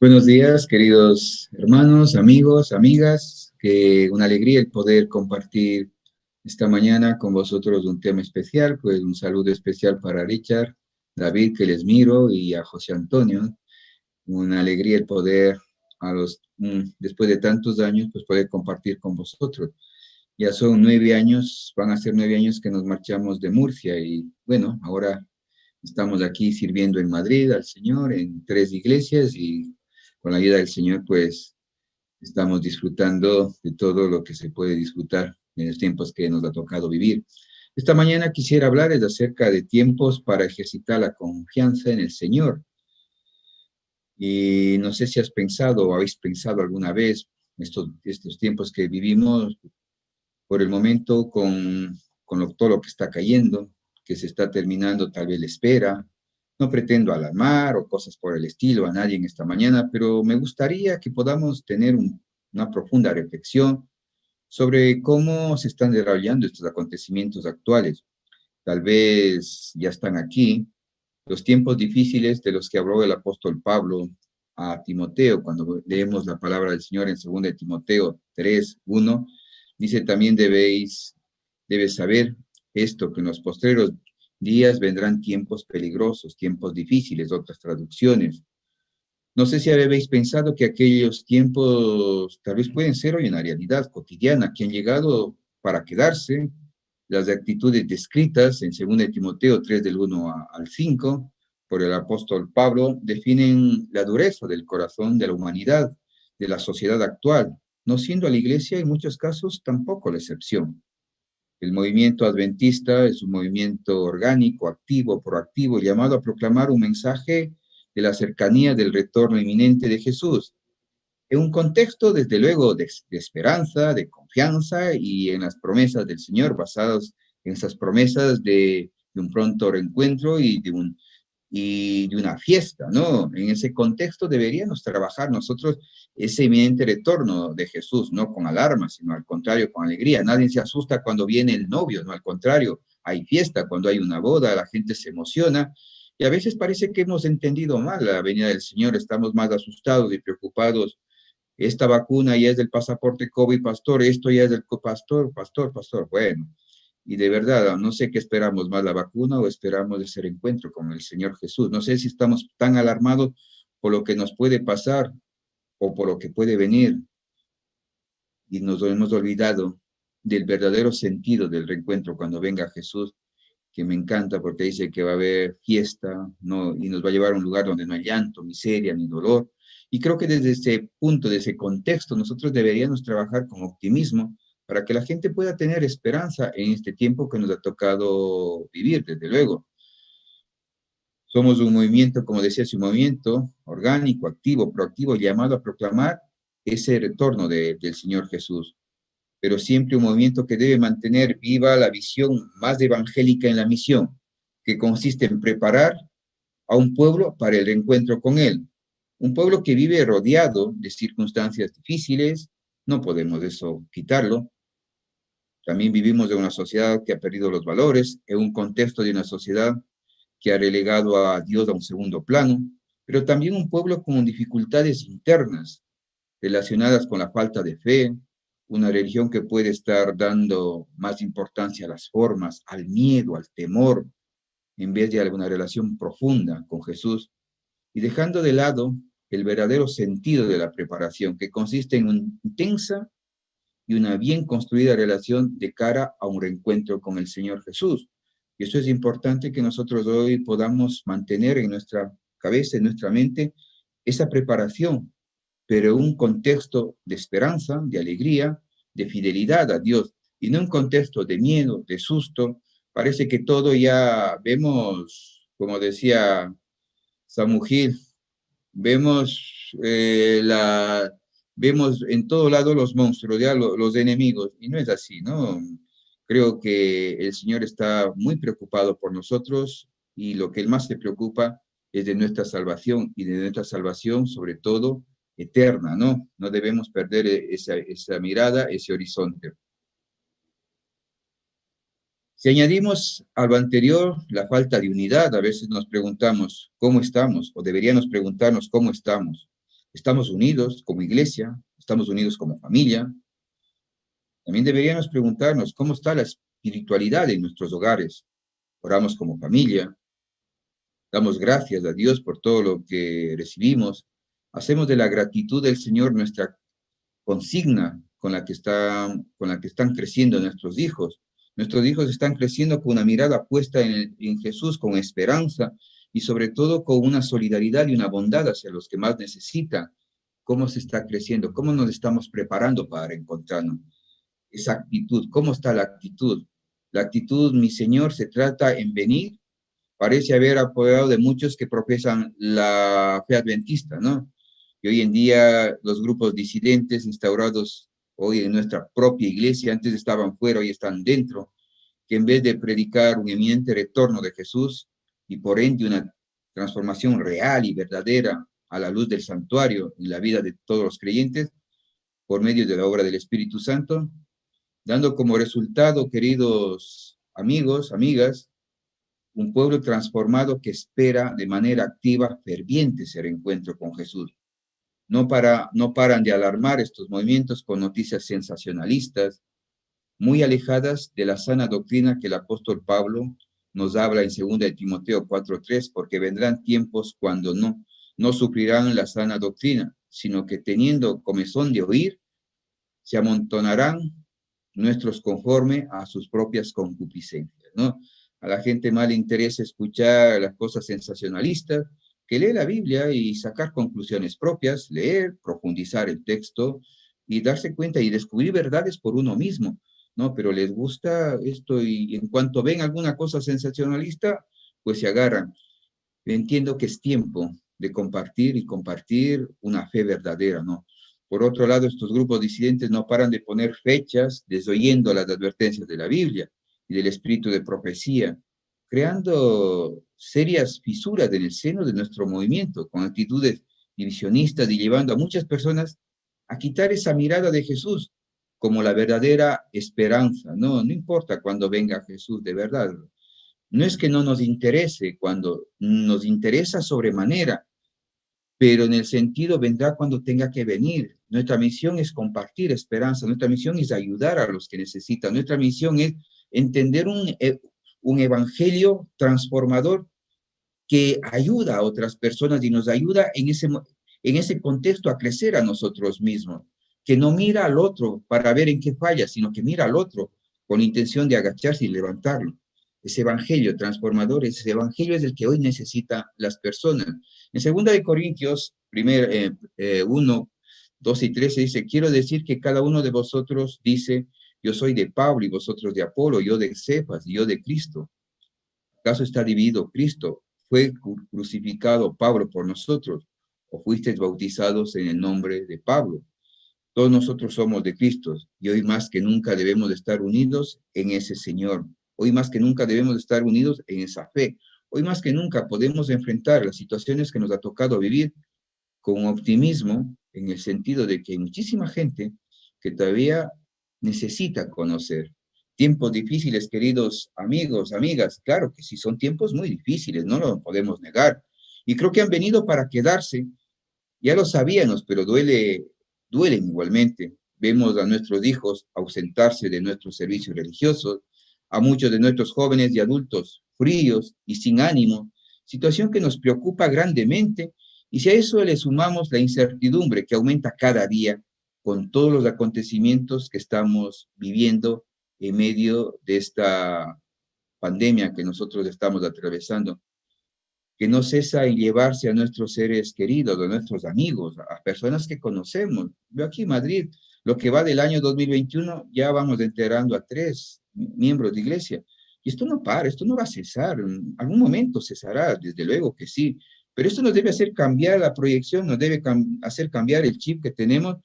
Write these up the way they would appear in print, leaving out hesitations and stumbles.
Buenos días, queridos hermanos, amigos, amigas. Que una alegría el poder compartir esta mañana con vosotros un tema especial. Pues un saludo especial para Richard, David, que les miro, y a José Antonio. Una alegría el poder, después de tantos años, pues poder compartir con vosotros. Ya son 9 años, van a ser 9 años que nos marchamos de Murcia, y bueno, ahora estamos aquí sirviendo en Madrid al Señor en 3 iglesias, y con la ayuda del Señor pues estamos disfrutando de todo lo que se puede disfrutar en los tiempos que nos ha tocado vivir. Esta mañana quisiera hablarles acerca de tiempos para ejercitar la confianza en el Señor. Y no sé si has pensado o habéis pensado alguna vez estos tiempos que vivimos por el momento con todo lo que está cayendo, que se está terminando tal vez la espera. No pretendo alarmar o cosas por el estilo a nadie en esta mañana, pero me gustaría que podamos tener una profunda reflexión sobre cómo se están desarrollando estos acontecimientos actuales. Tal vez ya están aquí los tiempos difíciles de los que habló el apóstol Pablo a Timoteo. Cuando leemos la palabra del Señor en 2 Timoteo 3:1, dice: también debes saber esto, que en los postreros días vendrán tiempos peligrosos, tiempos difíciles. Otras traducciones. No sé si habéis pensado que aquellos tiempos tal vez pueden ser hoy una realidad cotidiana, que han llegado para quedarse. Las actitudes descritas en 2 Timoteo 3 del 1 al 5 por el apóstol Pablo definen la dureza del corazón de la humanidad, de la sociedad actual, no siendo la iglesia en muchos casos tampoco la excepción. El movimiento adventista es un movimiento orgánico, activo, proactivo, llamado a proclamar un mensaje de la cercanía del retorno inminente de Jesús, en un contexto, desde luego, de esperanza, de confianza y en las promesas del Señor, basados en esas promesas de un pronto reencuentro y de una fiesta, ¿no? En ese contexto deberíamos trabajar nosotros ese inminente retorno de Jesús, no con alarmas, sino al contrario, con alegría. Nadie se asusta cuando viene el novio, no, al contrario, hay fiesta, cuando hay una boda, la gente se emociona. Y a veces parece que hemos entendido mal la venida del Señor, estamos más asustados y preocupados. Esta vacuna ya es del pasaporte COVID, pastor, esto ya es del pastor. Bueno, y de verdad, no sé qué esperamos más, la vacuna o esperamos ese encuentro con el Señor Jesús. No sé si estamos tan alarmados por lo que nos puede pasar o por lo que puede venir, y nos hemos olvidado del verdadero sentido del reencuentro cuando venga Jesús, que me encanta porque dice que va a haber fiesta, ¿no? Y nos va a llevar a un lugar donde no hay llanto, miseria, ni dolor. Y creo que desde ese punto, de ese contexto, nosotros deberíamos trabajar con optimismo para que la gente pueda tener esperanza en este tiempo que nos ha tocado vivir, desde luego. Somos un movimiento, como decía, es un movimiento orgánico, activo, proactivo, llamado a proclamar ese retorno del Señor Jesús, pero siempre un movimiento que debe mantener viva la visión más evangélica en la misión, que consiste en preparar a un pueblo para el reencuentro con Él. Un pueblo que vive rodeado de circunstancias difíciles, no podemos eso quitarlo. También vivimos de una sociedad que ha perdido los valores, en un contexto de una sociedad que ha relegado a Dios a un segundo plano, pero también un pueblo con dificultades internas relacionadas con la falta de fe, una religión que puede estar dando más importancia a las formas, al miedo, al temor, en vez de alguna relación profunda con Jesús, y dejando de lado el verdadero sentido de la preparación, que consiste en una intensa y una bien construida relación de cara a un reencuentro con el Señor Jesús. Y eso es importante que nosotros hoy podamos mantener en nuestra cabeza, en nuestra mente, esa preparación, pero un contexto de esperanza, de alegría, de fidelidad a Dios, y no un contexto de miedo, de susto. Parece que todo ya vemos, como decía Samuel, vemos, vemos en todo lado los monstruos, ya los enemigos, y no es así, ¿no? Creo que el Señor está muy preocupado por nosotros, y lo que Él más se preocupa es de nuestra salvación, y de nuestra salvación sobre todo eterna, ¿no? No debemos perder esa mirada, ese horizonte. Si añadimos a lo anterior la falta de unidad, a veces nos preguntamos cómo estamos, o deberíamos preguntarnos cómo estamos. Estamos unidos como iglesia, estamos unidos como familia. También deberíamos preguntarnos cómo está la espiritualidad en nuestros hogares. Oramos como familia, damos gracias a Dios por todo lo que recibimos. Hacemos de la gratitud del Señor nuestra consigna con la que están creciendo nuestros hijos. Nuestros hijos están creciendo con una mirada puesta en Jesús, con esperanza y sobre todo con una solidaridad y una bondad hacia los que más necesitan. ¿Cómo se está creciendo? ¿Cómo nos estamos preparando para encontrarnos? Esa actitud, ¿cómo está la actitud? La actitud, mi Señor, se trata en venir. Parece haber apoyado de muchos que profesan la fe adventista, ¿no? Y hoy en día los grupos disidentes instaurados hoy en nuestra propia iglesia, antes estaban fuera, hoy están dentro, que en vez de predicar un eminente retorno de Jesús y por ende una transformación real y verdadera a la luz del santuario en la vida de todos los creyentes, por medio de la obra del Espíritu Santo, dando como resultado, queridos amigos, amigas, un pueblo transformado que espera de manera activa, ferviente, ese reencuentro con Jesús. No paran de alarmar estos movimientos con noticias sensacionalistas, muy alejadas de la sana doctrina que el apóstol Pablo nos habla en 2 de Timoteo 4:3, porque vendrán tiempos cuando no sufrirán la sana doctrina, sino que teniendo comezón de oír, se amontonarán nuestros conforme a sus propias concupiscencias, ¿no? A la gente más le interesa escuchar las cosas sensacionalistas, que lee la Biblia y sacar conclusiones propias, leer, profundizar el texto y darse cuenta y descubrir verdades por uno mismo, ¿no? Pero les gusta esto y en cuanto ven alguna cosa sensacionalista, pues se agarran. Entiendo que es tiempo de compartir y compartir una fe verdadera, ¿no? Por otro lado, estos grupos disidentes no paran de poner fechas, desoyendo las advertencias de la Biblia y del espíritu de profecía, creando serias fisuras en el seno de nuestro movimiento, con actitudes divisionistas y llevando a muchas personas a quitar esa mirada de Jesús como la verdadera esperanza, ¿no? No importa cuándo venga Jesús de verdad, no es que no nos interese, cuando nos interesa sobremanera, pero en el sentido vendrá cuando tenga que venir. Nuestra misión es compartir esperanza, nuestra misión es ayudar a los que necesitan, nuestra misión es entender un evangelio transformador que ayuda a otras personas y nos ayuda en ese contexto a crecer a nosotros mismos, que no mira al otro para ver en qué falla, sino que mira al otro con la intención de agacharse y levantarlo. Ese evangelio transformador, ese evangelio es el que hoy necesitan las personas. En 2 Corintios 1, 2 y 13 dice, quiero decir que cada uno de vosotros dice, yo soy de Pablo y vosotros de Apolo, yo de Cefas y yo de Cristo. ¿Acaso está dividido Cristo? ¿Fue crucificado Pablo por nosotros? ¿O fuisteis bautizados en el nombre de Pablo? Todos nosotros somos de Cristo y hoy más que nunca debemos de estar unidos en ese Señor. Hoy más que nunca debemos de estar unidos en esa fe. Hoy más que nunca podemos enfrentar las situaciones que nos ha tocado vivir con optimismo, en el sentido de que hay muchísima gente que todavía necesita conocer. Tiempos difíciles, queridos amigos, amigas, claro que sí, son tiempos muy difíciles, no lo podemos negar. Y creo que han venido para quedarse, ya lo sabíamos, pero duelen igualmente. Vemos a nuestros hijos ausentarse de nuestros servicios religiosos, a muchos de nuestros jóvenes y adultos fríos y sin ánimo, situación que nos preocupa grandemente, y si a eso le sumamos la incertidumbre que aumenta cada día con todos los acontecimientos que estamos viviendo en medio de esta pandemia que nosotros estamos atravesando, que no cesa en llevarse a nuestros seres queridos, a nuestros amigos, a personas que conocemos. Yo aquí en Madrid, lo que va del año 2021, ya vamos enterando a 3 miembros de iglesia. Y esto no para, esto no va a cesar. En algún momento cesará, desde luego que sí. Pero esto nos debe hacer cambiar la proyección, nos debe hacer cambiar el chip que tenemos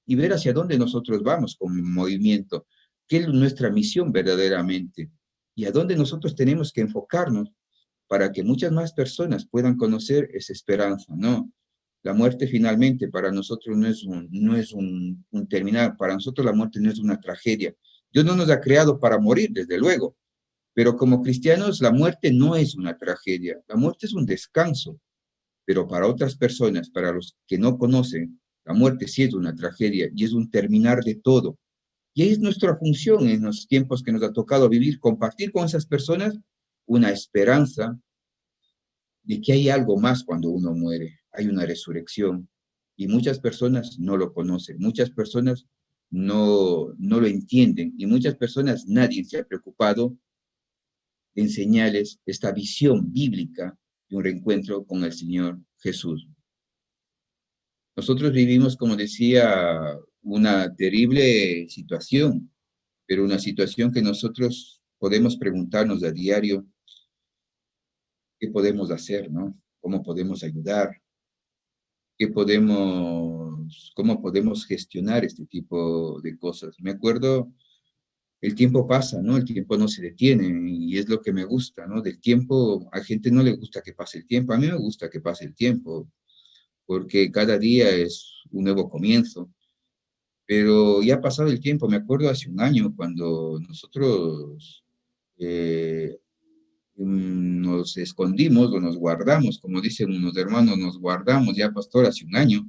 y ver hacia dónde nosotros vamos como movimiento, qué es nuestra misión verdaderamente y a dónde nosotros tenemos que enfocarnos para que muchas más personas puedan conocer esa esperanza, ¿no? La muerte finalmente para nosotros no es un terminar, para nosotros la muerte no es una tragedia. Dios no nos ha creado para morir, desde luego, pero como cristianos la muerte no es una tragedia, la muerte es un descanso, pero para otras personas, para los que no conocen, la muerte sí es una tragedia y es un terminar de todo. Y es nuestra función en los tiempos que nos ha tocado vivir, compartir con esas personas una esperanza de que hay algo más cuando uno muere, hay una resurrección. Y muchas personas no lo conocen, muchas personas no lo entienden y muchas personas nadie se ha preocupado de enseñarles esta visión bíblica de un reencuentro con el Señor Jesús. Nosotros vivimos, como decía, una terrible situación, pero una situación que nosotros podemos preguntarnos a diario, ¿qué podemos hacer, no? ¿Cómo podemos ayudar? ¿Cómo podemos gestionar este tipo de cosas? Me acuerdo, el tiempo pasa, ¿no? El tiempo no se detiene y es lo que me gusta, ¿no? Del tiempo, a gente no le gusta que pase el tiempo, a mí me gusta que pase el tiempo, porque cada día es un nuevo comienzo. Pero ya ha pasado el tiempo, me acuerdo hace un año cuando nosotros eh, nos escondimos o nos guardamos, como dicen unos hermanos, nos guardamos ya, pastor, hace un año.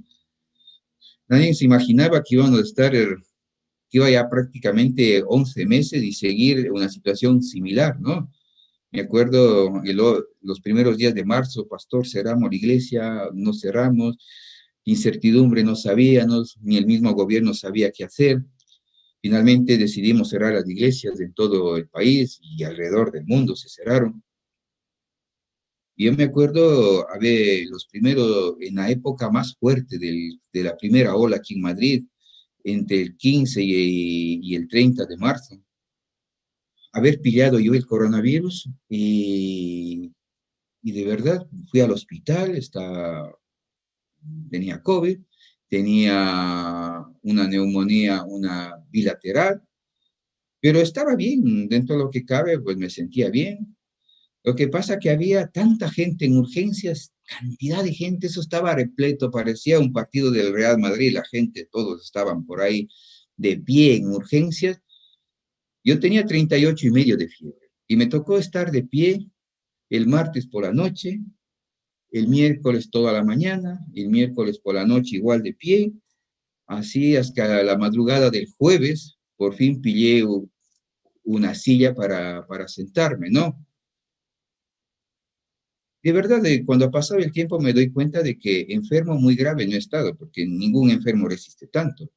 Nadie se imaginaba que íbamos a estar, que iba ya prácticamente 11 meses y seguir una situación similar, ¿no? Me acuerdo los primeros días de marzo, pastor, cerramos la iglesia, no cerramos, incertidumbre, no sabíamos, ni el mismo gobierno sabía qué hacer. Finalmente decidimos cerrar las iglesias en todo el país y alrededor del mundo se cerraron. Y yo me acuerdo, a ver, los primeros, en la época más fuerte de la primera ola aquí en Madrid, entre el 15 y el 30 de marzo, haber pillado yo el coronavirus y de verdad fui al hospital, tenía COVID, tenía una neumonía, una bilateral, pero estaba bien, dentro de lo que cabe, pues me sentía bien. Lo que pasa que había tanta gente en urgencias, cantidad de gente, eso estaba repleto, parecía un partido del Real Madrid, la gente, todos estaban por ahí de pie en urgencias. Yo tenía 38,5 de fiebre y me tocó estar de pie el martes por la noche, el miércoles toda la mañana, el miércoles por la noche igual de pie, así hasta la madrugada del jueves, por fin pillé una silla para sentarme, ¿no? De verdad, cuando ha pasado el tiempo me doy cuenta de que enfermo muy grave no he estado, porque ningún enfermo resiste tanto,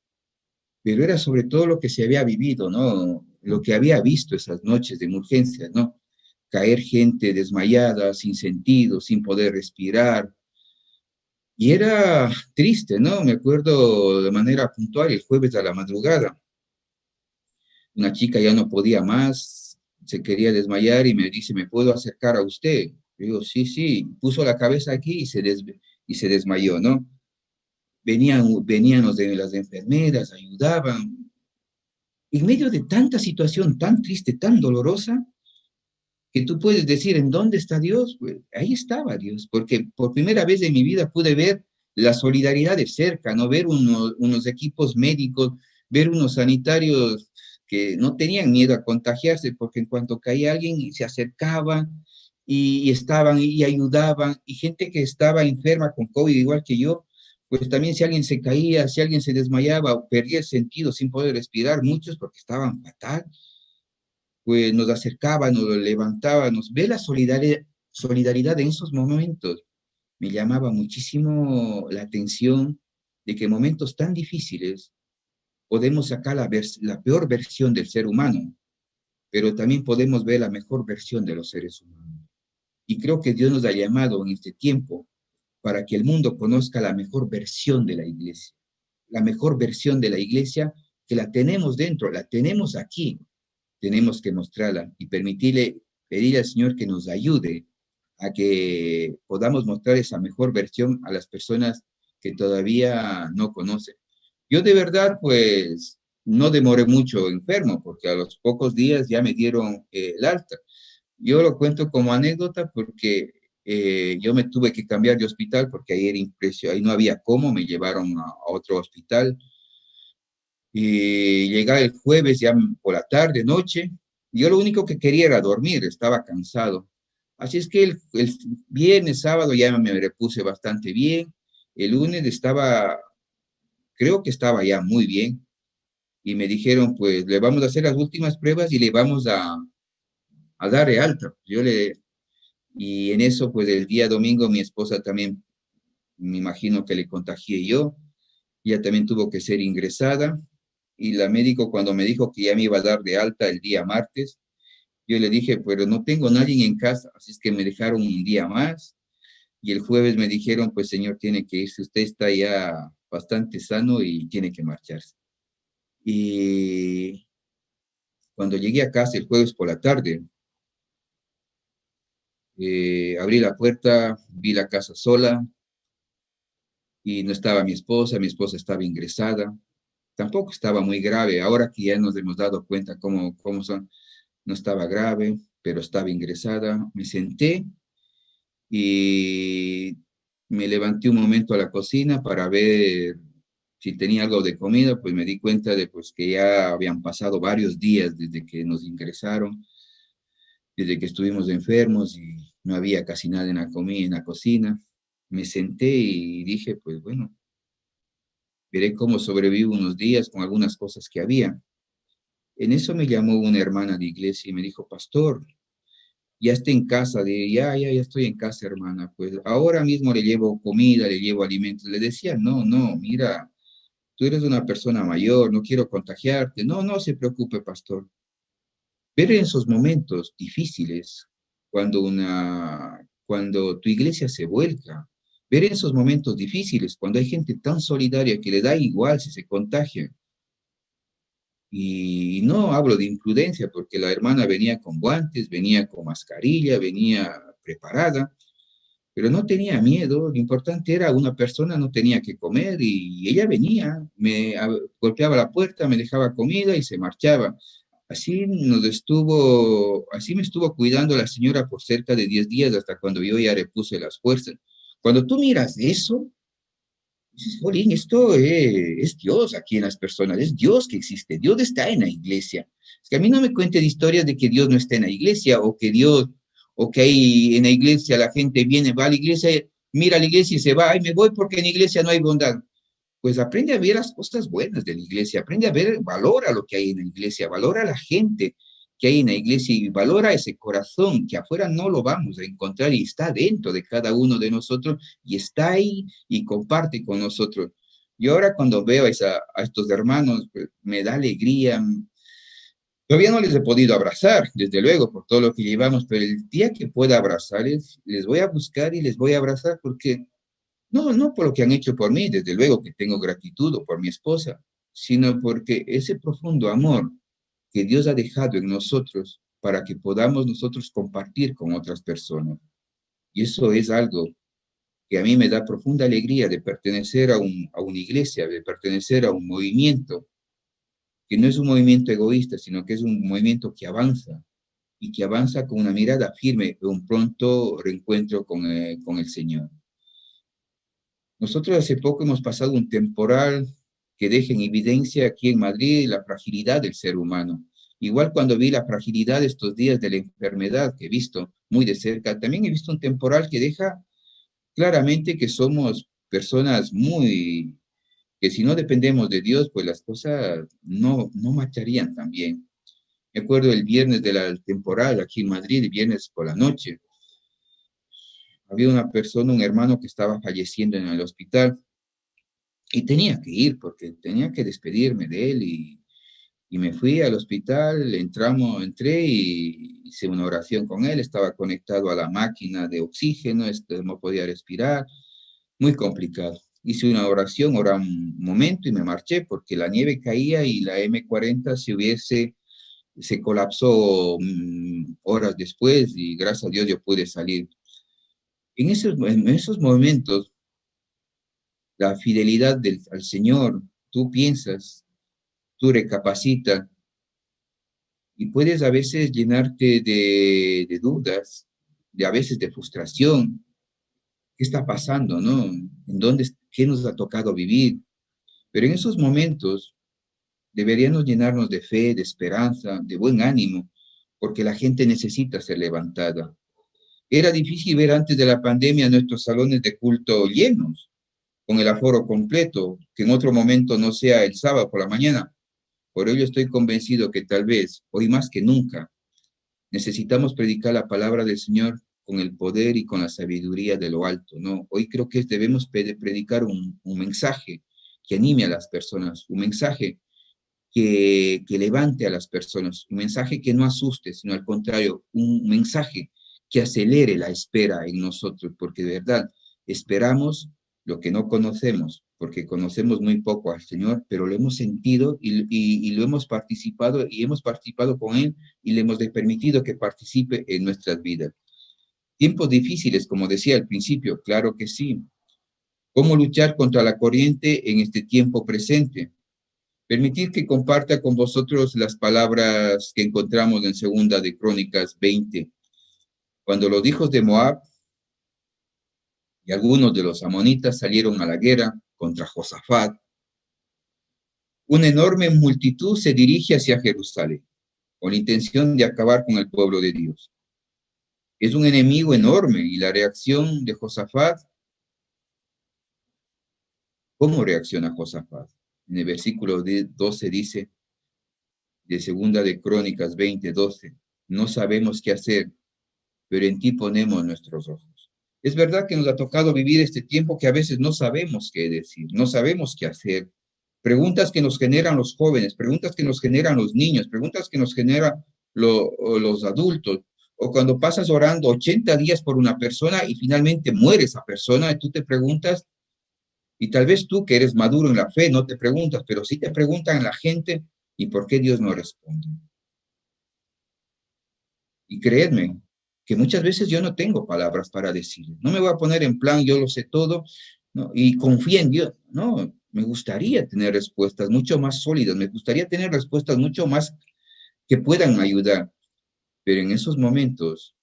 pero era sobre todo lo que se había vivido, ¿no? Lo que había visto esas noches de emergencia, ¿no? Caer gente desmayada, sin sentido, sin poder respirar. Y era triste, ¿no? Me acuerdo de manera puntual el jueves a la madrugada. Una chica ya no podía más, se quería desmayar y me dice, ¿me puedo acercar a usted? Yo digo, sí, sí, puso la cabeza aquí y se desmayó, ¿no? Venían las enfermeras, ayudaban. En medio de tanta situación tan triste, tan dolorosa, que tú puedes decir, ¿en dónde está Dios? Pues ahí estaba Dios, porque por primera vez en mi vida pude ver la solidaridad de cerca, ¿no? Ver unos equipos médicos, ver unos sanitarios que no tenían miedo a contagiarse, porque en cuanto caía alguien se acercaban y estaban y ayudaban, y gente que estaba enferma con COVID igual que yo, pues también si alguien se caía, si alguien se desmayaba o perdía el sentido sin poder respirar, muchos porque estaban fatal, pues nos acercaba, nos levantaba, nos ve la solidaridad en esos momentos. Me llamaba muchísimo la atención de que en momentos tan difíciles podemos sacar la peor versión del ser humano, pero también podemos ver la mejor versión de los seres humanos. Y creo que Dios nos ha llamado en este tiempo para que el mundo conozca la mejor versión de la iglesia. La mejor versión de la iglesia que la tenemos dentro, la tenemos aquí, tenemos que mostrarla y pedirle al Señor que nos ayude a que podamos mostrar esa mejor versión a las personas que todavía no conocen. Yo de verdad, pues, no demoré mucho enfermo, porque a los pocos días ya me dieron el alta. Yo lo cuento como anécdota porque yo me tuve que cambiar de hospital porque ahí era impresionante, ahí no había cómo, me llevaron a otro hospital y llegué el jueves ya por la tarde, noche. Yo lo único que quería era dormir, estaba cansado. Así es que el viernes, sábado ya me repuse bastante bien. El lunes estaba, creo que estaba ya muy bien. Y me dijeron, pues le vamos a hacer las últimas pruebas y le vamos a dar de alta. Y en eso, pues el día domingo mi esposa también, me imagino que le contagié yo. Ella también tuvo que ser ingresada. Y la médico cuando me dijo que ya me iba a dar de alta el día martes, yo le dije, pero no tengo nadie en casa, así es que me dejaron un día más. Y el jueves me dijeron, pues señor, tiene que irse, usted está ya bastante sano y tiene que marcharse. Y cuando llegué a casa el jueves por la tarde, abrí la puerta, vi la casa sola y no estaba mi esposa estaba ingresada, tampoco estaba muy grave, ahora que ya nos hemos dado cuenta cómo son, no estaba grave, pero estaba ingresada, me senté y me levanté un momento a la cocina para ver si tenía algo de comida, pues me di cuenta de pues, que ya habían pasado varios días desde que nos ingresaron, desde que estuvimos enfermos y no había casi nada en la comida, en la cocina. Me senté y dije, pues bueno, veré cómo sobrevivo unos días con algunas cosas que había. En eso me llamó una hermana de iglesia y me dijo, pastor, ya está en casa, ya estoy en casa, hermana, pues ahora mismo le llevo comida, le llevo alimentos. Le decía, no, no, mira, tú eres una persona mayor, no quiero contagiarte. No, no se preocupe, pastor. Ver en esos momentos difíciles, cuando tu iglesia se vuelca, ver en esos momentos difíciles, cuando hay gente tan solidaria que le da igual si se contagia. Y no hablo de imprudencia, porque la hermana venía con guantes, venía con mascarilla, venía preparada, pero no tenía miedo. Lo importante era una persona no tenía que comer y ella venía, golpeaba la puerta, me dejaba comida y se marchaba. Así me estuvo cuidando la señora por cerca de 10 días hasta cuando yo ya repuse las fuerzas. Cuando tú miras eso, dices, Jolín, esto es Dios aquí en las personas, es Dios que existe, Dios está en la iglesia. Es que a mí no me cuenten historias de que Dios no está en la iglesia o que ahí en la iglesia la gente viene, va a la iglesia, mira a la iglesia y se va, ay, me voy porque en la iglesia no hay bondad. Pues aprende a ver las cosas buenas de la iglesia, aprende a ver, valora lo que hay en la iglesia, valora a la gente que hay en la iglesia y valora ese corazón que afuera no lo vamos a encontrar y está dentro de cada uno de nosotros y está ahí y comparte con nosotros. Y ahora cuando veo a estos hermanos, pues, me da alegría. Todavía no les he podido abrazar, desde luego, por todo lo que llevamos, pero el día que pueda abrazarles, les voy a buscar y les voy a abrazar porque no por lo que han hecho por mí, desde luego que tengo gratitud o por mi esposa, sino porque ese profundo amor que Dios ha dejado en nosotros para que podamos nosotros compartir con otras personas. Y eso es algo que a mí me da profunda alegría de pertenecer a una iglesia, de pertenecer a un movimiento, que no es un movimiento egoísta, sino que es un movimiento que avanza y que avanza con una mirada firme de un pronto reencuentro con el Señor. Nosotros hace poco hemos pasado un temporal que deja en evidencia aquí en Madrid la fragilidad del ser humano. Igual cuando vi la fragilidad estos días de la enfermedad que he visto muy de cerca, también he visto un temporal que deja claramente que somos personas que si no dependemos de Dios, pues las cosas no marcharían tan bien. Me acuerdo el viernes del temporal aquí en Madrid, el viernes por la noche, había una persona, un hermano que estaba falleciendo en el hospital y tenía que ir porque tenía que despedirme de él y me fui al hospital, entré y hice una oración con él, estaba conectado a la máquina de oxígeno, no podía respirar, muy complicado. Hice una oración, oré un momento y me marché porque la nieve caía y la M40 se colapsó horas después y gracias a Dios yo pude salir. En esos momentos, la fidelidad al Señor, tú piensas, tú recapacitas y puedes a veces llenarte de dudas, a veces de frustración. ¿Qué está pasando, no? ¿Qué nos ha tocado vivir? Pero en esos momentos deberíamos llenarnos de fe, de esperanza, de buen ánimo, porque la gente necesita ser levantada. Era difícil ver antes de la pandemia nuestros salones de culto llenos, con el aforo completo, que en otro momento no sea el sábado por la mañana. Por ello estoy convencido que tal vez, hoy más que nunca, necesitamos predicar la palabra del Señor con el poder y con la sabiduría de lo alto, ¿no? Hoy creo que debemos predicar un mensaje que anime a las personas, un mensaje que levante a las personas, un mensaje que no asuste, sino al contrario, un mensaje que acelere la espera en nosotros, porque de verdad esperamos lo que no conocemos, porque conocemos muy poco al Señor, pero lo hemos sentido y lo hemos participado y hemos participado con Él y le hemos permitido que participe en nuestras vidas. Tiempos difíciles, como decía al principio, claro que sí. ¿Cómo luchar contra la corriente en este tiempo presente? Permitir que comparta con vosotros las palabras que encontramos en Segunda de Crónicas 20, cuando los hijos de Moab y algunos de los amonitas salieron a la guerra contra Josafat. Una enorme multitud se dirige hacia Jerusalén con la intención de acabar con el pueblo de Dios. Es un enemigo enorme y la reacción de Josafat, ¿cómo reacciona Josafat? En el versículo 12 dice, de Segunda de Crónicas 20:12, no sabemos qué hacer, pero en ti ponemos nuestros ojos. Es verdad que nos ha tocado vivir este tiempo que a veces no sabemos qué decir, no sabemos qué hacer. Preguntas que nos generan los jóvenes, preguntas que nos generan los niños, preguntas que nos generan los adultos. O cuando pasas orando 80 días por una persona y finalmente muere esa persona y tú te preguntas, y tal vez tú que eres maduro en la fe no te preguntas, pero sí te preguntan la gente, ¿y por qué Dios no responde? Y creedme, que muchas veces yo no tengo palabras para decir. No me voy a poner en plan, yo lo sé todo, ¿no? Y confío en Dios. No, me gustaría tener respuestas mucho más sólidas, me gustaría tener respuestas mucho más que puedan ayudar. Pero en esos momentos,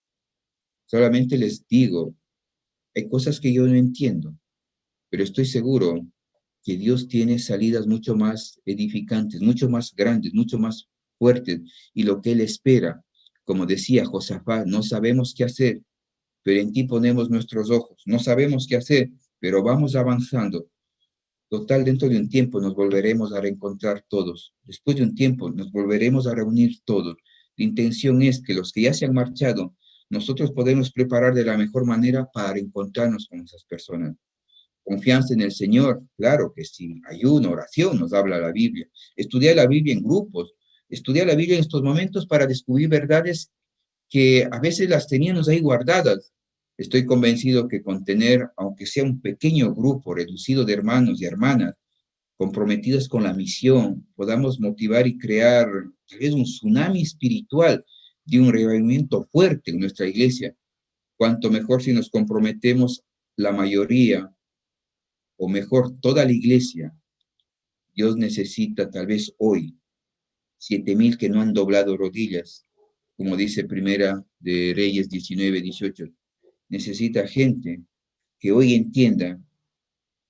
solamente les digo, hay cosas que yo no entiendo, pero estoy seguro que Dios tiene salidas mucho más edificantes, mucho más grandes, mucho más fuertes, y lo que Él espera, como decía Josafat, no sabemos qué hacer, pero en ti ponemos nuestros ojos. No sabemos qué hacer, pero vamos avanzando. Total, dentro de un tiempo nos volveremos a reencontrar todos. Después de un tiempo nos volveremos a reunir todos. La intención es que los que ya se han marchado, nosotros podemos preparar de la mejor manera para encontrarnos con esas personas. Confianza en el Señor, claro que sí. Ayuno, oración, nos habla la Biblia. Estudiar la Biblia en grupos. Estudiar la Biblia en estos momentos para descubrir verdades que a veces las teníamos ahí guardadas. Estoy convencido que con tener, aunque sea un pequeño grupo reducido de hermanos y hermanas, comprometidos con la misión, podamos motivar y crear tal vez un tsunami espiritual de un revivimiento fuerte en nuestra iglesia. Cuanto mejor si nos comprometemos la mayoría, o mejor toda la iglesia. Dios necesita tal vez hoy 7,000 que no han doblado rodillas, como dice Primera de Reyes 19:18. Necesita gente que hoy entienda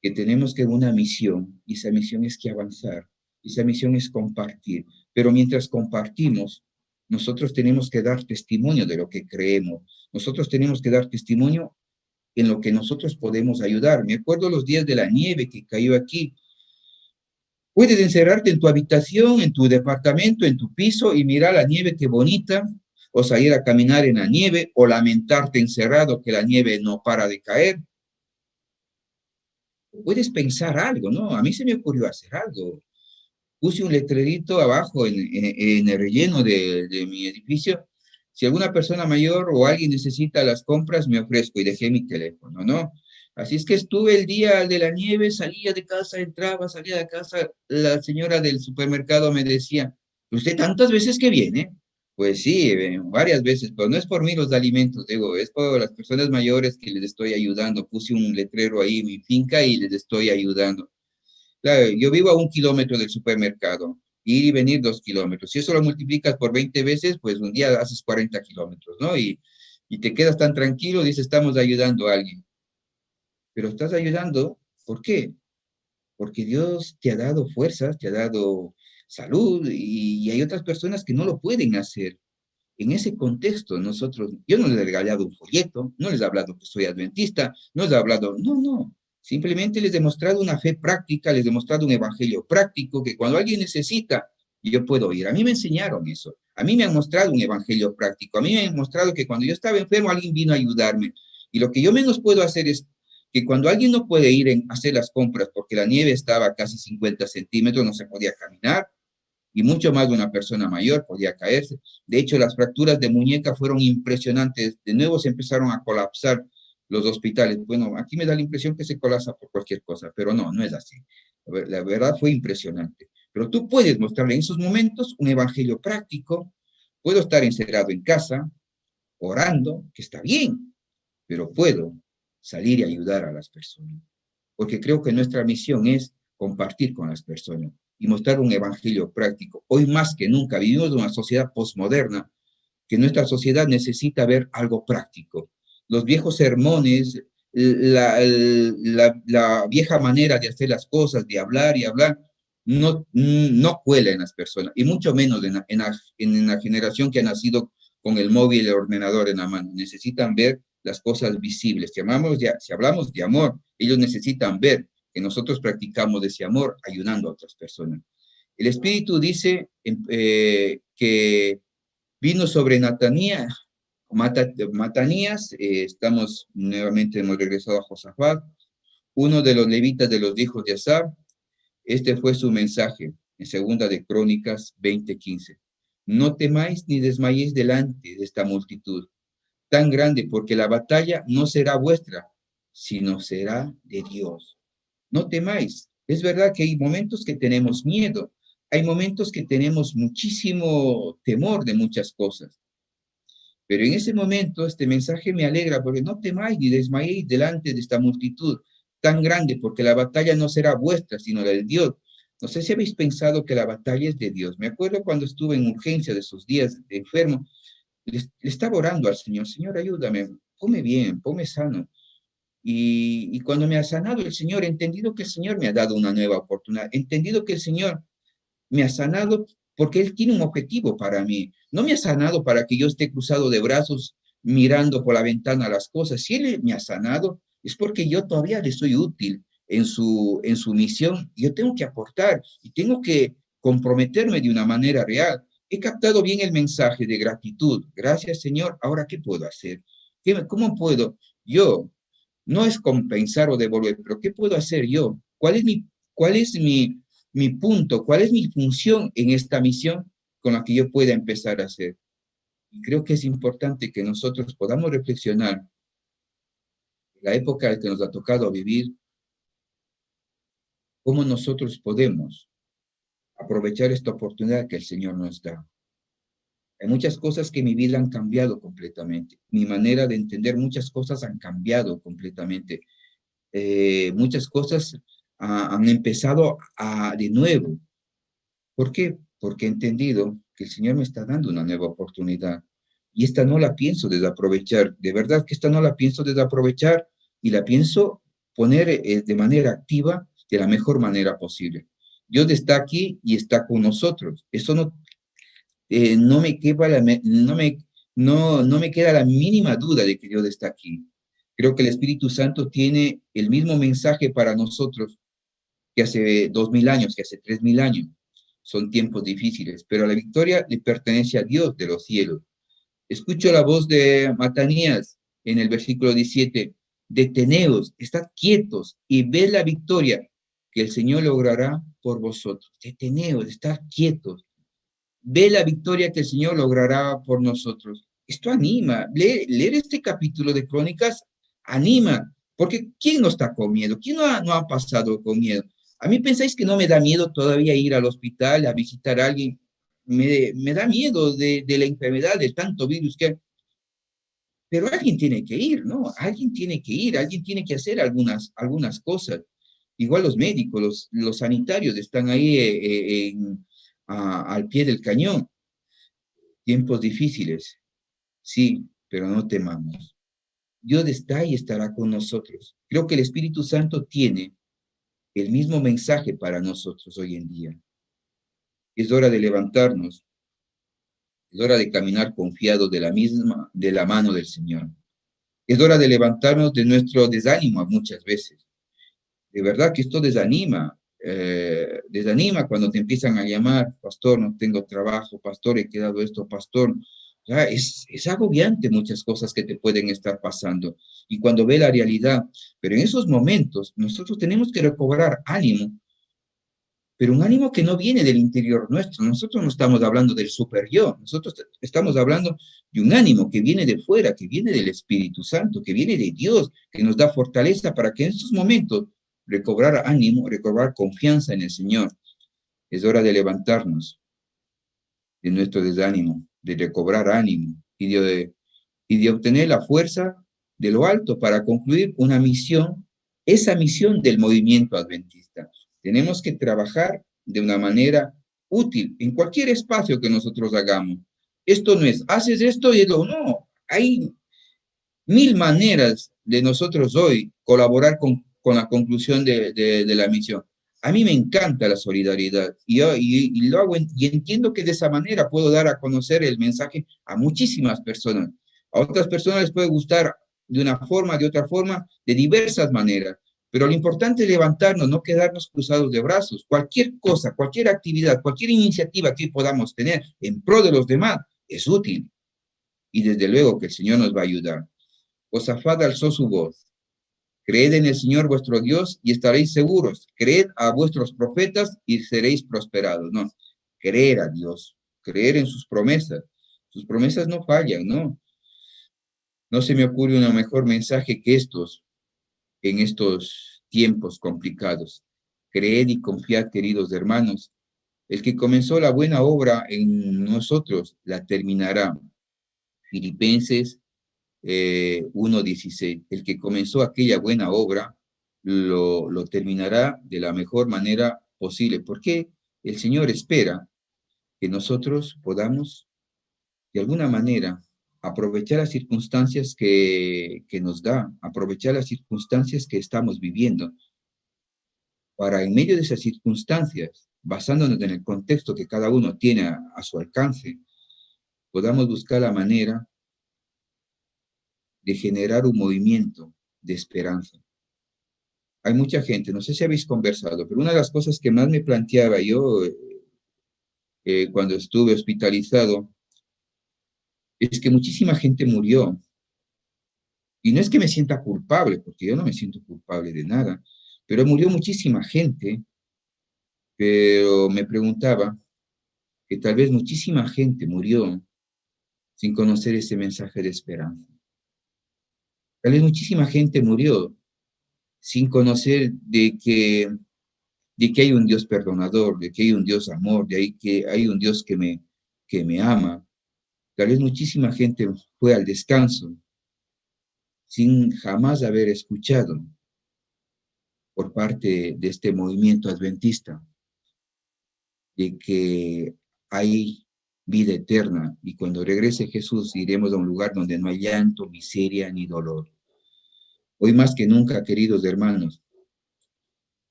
que tenemos que una misión, y esa misión es que avanzar, esa misión es compartir, pero mientras compartimos, nosotros tenemos que dar testimonio de lo que creemos, nosotros tenemos que dar testimonio en lo que nosotros podemos ayudar. Me acuerdo los días de la nieve que cayó aquí. Puedes encerrarte en tu habitación, en tu departamento, en tu piso y mirar la nieve, qué bonita, o salir a caminar en la nieve, o lamentarte encerrado que la nieve no para de caer. Puedes pensar algo, ¿no? A mí se me ocurrió hacer algo. Puse un letrerito abajo en el relleno de mi edificio. Si alguna persona mayor o alguien necesita las compras, me ofrezco y dejé mi teléfono, ¿no? Así es que estuve el día de la nieve, salía de casa, entraba, salía de casa. La señora del supermercado me decía, ¿usted tantas veces que viene? Pues sí, varias veces, pero no es por mí los alimentos, digo, es por las personas mayores que les estoy ayudando. Puse un letrero ahí en mi finca y les estoy ayudando. Claro, yo vivo a 1 kilómetro del supermercado, ir y venir 2 kilómetros. Si eso lo multiplicas por 20 veces, pues un día haces 40 kilómetros, ¿no? Y te quedas tan tranquilo, dices, estamos ayudando a alguien. Pero estás ayudando, ¿por qué? Porque Dios te ha dado fuerzas, te ha dado salud y hay otras personas que no lo pueden hacer. En ese contexto, yo no les he regalado un folleto, no les he hablado que soy adventista, no les he hablado, no. Simplemente les he demostrado una fe práctica, les he demostrado un evangelio práctico, que cuando alguien necesita, yo puedo ir. A mí me enseñaron eso. A mí me han mostrado un evangelio práctico. A mí me han mostrado que cuando yo estaba enfermo, alguien vino a ayudarme. Y lo que yo menos puedo hacer es que cuando alguien no puede ir a hacer las compras porque la nieve estaba a casi 50 centímetros, no se podía caminar, y mucho más de una persona mayor podía caerse. De hecho, las fracturas de muñeca fueron impresionantes. De nuevo se empezaron a colapsar los hospitales. Bueno, aquí me da la impresión que se colapsa por cualquier cosa, pero no es así. La verdad fue impresionante. Pero tú puedes mostrarle en esos momentos un evangelio práctico. Puedo estar encerrado en casa, orando, que está bien, pero puedo salir y ayudar a las personas. Porque creo que nuestra misión es compartir con las personas y mostrar un evangelio práctico. Hoy más que nunca vivimos en una sociedad posmoderna, que nuestra sociedad necesita ver algo práctico. Los viejos sermones, la vieja manera de hacer las cosas, de hablar y hablar, no cuela en las personas, y mucho menos en la generación que ha nacido con el móvil y el ordenador en la mano. Necesitan ver las cosas visibles. Si hablamos de amor, ellos necesitan ver que nosotros practicamos ese amor ayudando a otras personas. El Espíritu dice que vino sobre Matanías, hemos regresado a Josafat, uno de los levitas de los hijos de Asaf. Este fue su mensaje en Segunda de Crónicas 20:15. No temáis ni desmayéis delante de esta multitud tan grande, porque la batalla no será vuestra, sino será de Dios. No temáis. Es verdad que hay momentos que tenemos miedo, hay momentos que tenemos muchísimo temor de muchas cosas. Pero en ese momento este mensaje me alegra, porque no temáis ni desmayéis delante de esta multitud tan grande, porque la batalla no será vuestra, sino la de Dios. No sé si habéis pensado que la batalla es de Dios. Me acuerdo cuando estuve en urgencia de esos días de enfermo, le estaba orando al Señor: Señor, ayúdame, ponme bien, ponme sano. Y cuando me ha sanado el Señor, he entendido que el Señor me ha dado una nueva oportunidad, he entendido que el Señor me ha sanado porque Él tiene un objetivo para mí. No me ha sanado para que yo esté cruzado de brazos mirando por la ventana las cosas. Si Él me ha sanado, es porque yo todavía le soy útil en su misión. Yo tengo que aportar y tengo que comprometerme de una manera real. He captado bien el mensaje de gratitud. Gracias, Señor. Ahora, ¿qué puedo hacer? ¿Cómo puedo? Yo, no es compensar o devolver, pero ¿qué puedo hacer yo? Cuál es mi punto? ¿Cuál es mi función en esta misión con la que yo pueda empezar a hacer? Y creo que es importante que nosotros podamos reflexionar la época en que nos ha tocado vivir, cómo nosotros podemos aprovechar esta oportunidad que el Señor nos da. Hay muchas cosas que en mi vida han cambiado completamente. Mi manera de entender muchas cosas han cambiado completamente. Muchas cosas han empezado de nuevo. ¿Por qué? Porque he entendido que el Señor me está dando una nueva oportunidad y esta no la pienso desaprovechar. De verdad que esta no la pienso desaprovechar y la pienso poner de manera activa de la mejor manera posible. Dios está aquí y está con nosotros. Eso no me queda no me queda la mínima duda de que Dios está aquí. Creo que el Espíritu Santo tiene el mismo mensaje para nosotros que hace 2000 años, que hace 3000 años. Son tiempos difíciles, pero la victoria le pertenece a Dios de los cielos. Escucho la voz de Matanías en el versículo 17: deteneos, estad quietos y ved la victoria que el Señor logrará por vosotros. Deteneos, estad quietos. Ve la victoria que el Señor logrará por nosotros. Esto anima. Leer este capítulo de Crónicas anima, porque ¿quién no está con miedo? ¿Quién no ha pasado con miedo? A mí pensáis que no me da miedo todavía ir al hospital a visitar a alguien. Me da miedo de la enfermedad, de tanto virus que... Pero alguien tiene que ir, ¿no? Alguien tiene que ir, alguien tiene que hacer algunas cosas. Igual los médicos, los sanitarios están ahí al pie del cañón. Tiempos difíciles, sí, pero no temamos. Dios está y estará con nosotros. Creo que el Espíritu Santo tiene el mismo mensaje para nosotros hoy en día. Es hora de levantarnos, Es hora de caminar confiados de la mano del Señor. Es hora de levantarnos de nuestro desánimo muchas veces. De verdad que esto desanima cuando te empiezan a llamar, pastor, no tengo trabajo, pastor, he quedado esto, pastor. Ya, es agobiante muchas cosas que te pueden estar pasando. Y cuando ve la realidad, pero en esos momentos nosotros tenemos que recobrar ánimo, pero un ánimo que no viene del interior nuestro. Nosotros no estamos hablando del super yo, nosotros estamos hablando de un ánimo que viene de fuera, que viene del Espíritu Santo, que viene de Dios, que nos da fortaleza para que en estos momentos recobrar ánimo, recobrar confianza en el Señor. Es hora de levantarnos de nuestro desánimo, de recobrar ánimo y de obtener la fuerza de lo alto para concluir una misión, esa misión del movimiento adventista. Tenemos que trabajar de una manera útil en cualquier espacio que nosotros hagamos. Esto no es, haces esto y no, hay mil maneras de nosotros hoy colaborar con la conclusión de la misión. A mí me encanta la solidaridad y lo hago y entiendo que de esa manera puedo dar a conocer el mensaje a muchísimas personas. A otras personas les puede gustar de una forma, de otra forma, de diversas maneras. Pero lo importante es levantarnos, no quedarnos cruzados de brazos. Cualquier cosa, cualquier actividad, cualquier iniciativa que podamos tener en pro de los demás es útil. Y desde luego que el Señor nos va a ayudar. Josafat alzó su voz. Creed en el Señor vuestro Dios y estaréis seguros. Creed a vuestros profetas y seréis prosperados. No, creer a Dios, creer en sus promesas. Sus promesas no fallan, ¿no? No se me ocurre un mejor mensaje que estos en estos tiempos complicados. Creed y confiad, queridos hermanos. El que comenzó la buena obra en nosotros la terminará. Filipenses 1:16. El que comenzó aquella buena obra lo terminará de la mejor manera posible, porque el Señor espera que nosotros podamos, de alguna manera, aprovechar las circunstancias que nos da, aprovechar las circunstancias que estamos viviendo, para en medio de esas circunstancias, basándonos en el contexto que cada uno tiene a su alcance, podamos buscar la manera de generar un movimiento de esperanza. Hay mucha gente, no sé si habéis conversado, pero una de las cosas que más me planteaba yo cuando estuve hospitalizado es que muchísima gente murió. Y no es que me sienta culpable, porque yo no me siento culpable de nada, pero murió muchísima gente, pero me preguntaba que tal vez muchísima gente murió sin conocer ese mensaje de esperanza. Tal vez muchísima gente murió sin conocer de que hay un Dios perdonador, de que hay un Dios amor, que hay un Dios que me ama. Tal vez muchísima gente fue al descanso sin jamás haber escuchado por parte de este movimiento adventista de que hay vida eterna y cuando regrese Jesús iremos a un lugar donde no hay llanto, miseria ni dolor. Hoy más que nunca, queridos hermanos,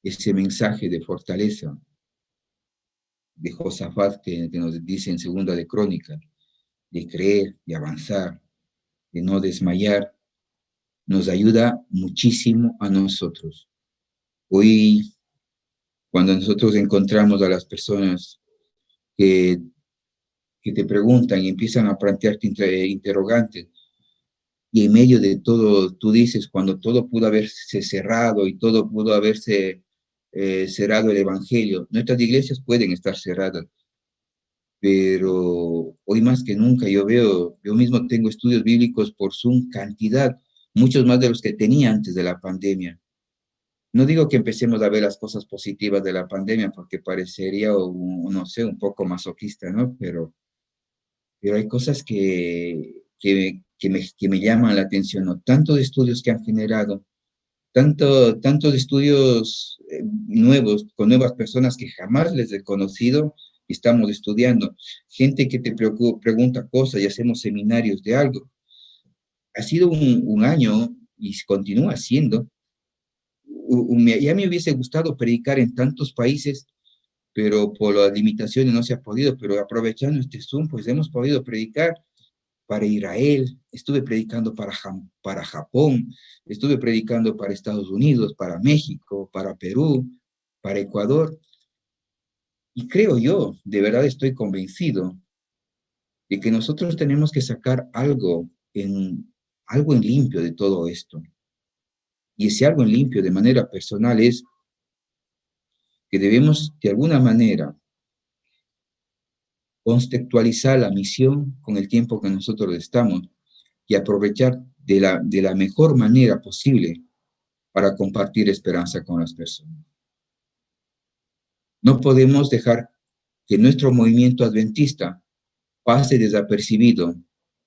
ese mensaje de fortaleza de Josafat que nos dice en Segunda de Crónicas, de creer, de avanzar, de no desmayar, nos ayuda muchísimo a nosotros. Hoy, cuando nosotros encontramos a las personas que, que te preguntan y empiezan a plantearte interrogantes, y en medio de todo, tú dices, cuando todo pudo haberse cerrado y todo pudo haberse cerrado el Evangelio, nuestras iglesias pueden estar cerradas, pero hoy más que nunca yo mismo tengo estudios bíblicos por Zoom, cantidad, muchos más de los que tenía antes de la pandemia. No digo que empecemos a ver las cosas positivas de la pandemia porque parecería, no sé, un poco masoquista, ¿no? Pero hay cosas que me llaman la atención, ¿no? Tanto de estudios que han generado, tanto de estudios nuevos, con nuevas personas que jamás les he conocido, y estamos estudiando. Gente que te pregunta cosas y hacemos seminarios de algo. Ha sido un año y continúa siendo. Ya me hubiese gustado predicar en tantos países, pero por las limitaciones no se ha podido, pero aprovechando este Zoom, pues hemos podido predicar para Israel, estuve predicando para Japón, estuve predicando para Estados Unidos, para México, para Perú, para Ecuador, y creo yo, de verdad estoy convencido de que nosotros tenemos que sacar algo en limpio de todo esto. Y ese algo en limpio de manera personal es que debemos de alguna manera contextualizar la misión con el tiempo que nosotros estamos y aprovechar de la mejor manera posible para compartir esperanza con las personas. No podemos dejar que nuestro movimiento adventista pase desapercibido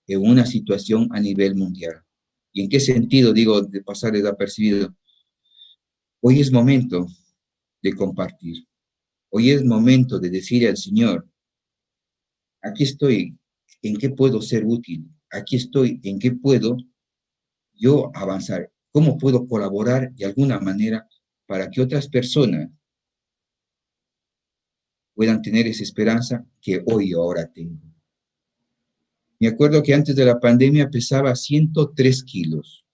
en una situación a nivel mundial. ¿Y en qué sentido digo de pasar desapercibido? Hoy es momento de compartir. Hoy es momento de decirle al Señor, aquí estoy, ¿en qué puedo ser útil? Aquí estoy, ¿en qué puedo yo avanzar? ¿Cómo puedo colaborar de alguna manera para que otras personas puedan tener esa esperanza que hoy y ahora tengo? Me acuerdo que antes de la pandemia pesaba 103 kilos.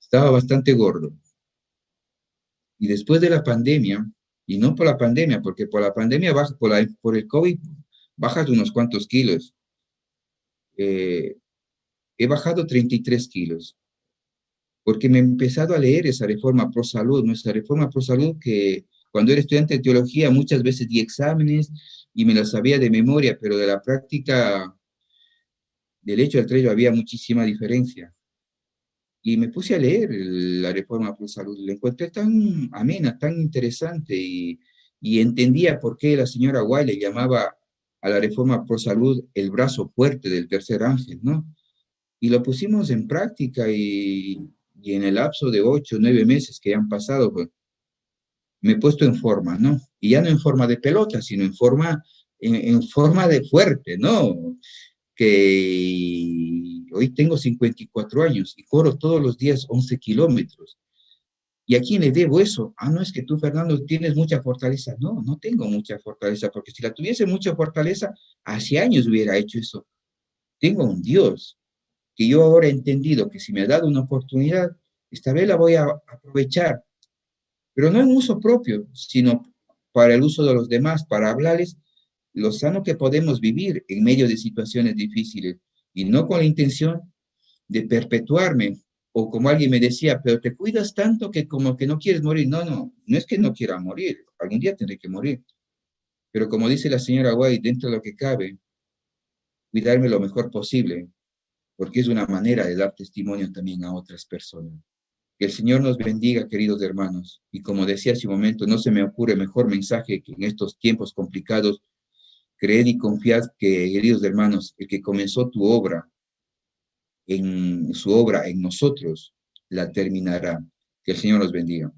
Estaba bastante gordo. Y después de la pandemia, y no por la pandemia, porque por la pandemia baja, por el COVID bajas unos cuantos kilos. He bajado 33 kilos, porque me he empezado a leer esa reforma pro salud, nuestra reforma pro salud que cuando era estudiante de teología muchas veces di exámenes y me las sabía de memoria, pero de la práctica del hecho al trecho había muchísima diferencia. Y me puse a leer la reforma pro salud, la encontré tan amena, tan interesante y entendía por qué la señora White le llamaba a la reforma pro salud el brazo fuerte del tercer ángel, ¿no? Y lo pusimos en práctica y en el lapso de 8 o 9 meses que han pasado, pues, me he puesto en forma, ¿no? Y ya no en forma de pelota, sino en forma de fuerte, ¿no? Que hoy tengo 54 años y corro todos los días 11 kilómetros. ¿Y a quién le debo eso? Ah, no, es que tú, Fernando, tienes mucha fortaleza. No, no tengo mucha fortaleza, porque si la tuviese mucha fortaleza, hace años hubiera hecho eso. Tengo un Dios que yo ahora he entendido que si me ha dado una oportunidad, esta vez la voy a aprovechar, pero no en uso propio, sino para el uso de los demás, para hablarles lo sano que podemos vivir en medio de situaciones difíciles y no con la intención de perpetuarme o como alguien me decía, pero te cuidas tanto que como que no quieres morir. No, no, no es que no quiera morir, algún día tendré que morir, pero como dice la señora White, dentro de lo que cabe, cuidarme lo mejor posible, porque es una manera de dar testimonio también a otras personas. Que el Señor nos bendiga, queridos hermanos. Y como decía hace un momento, no se me ocurre mejor mensaje que en estos tiempos complicados, creed y confiad que, queridos hermanos, el que comenzó tu obra, en su obra en nosotros, la terminará. Que el Señor nos bendiga.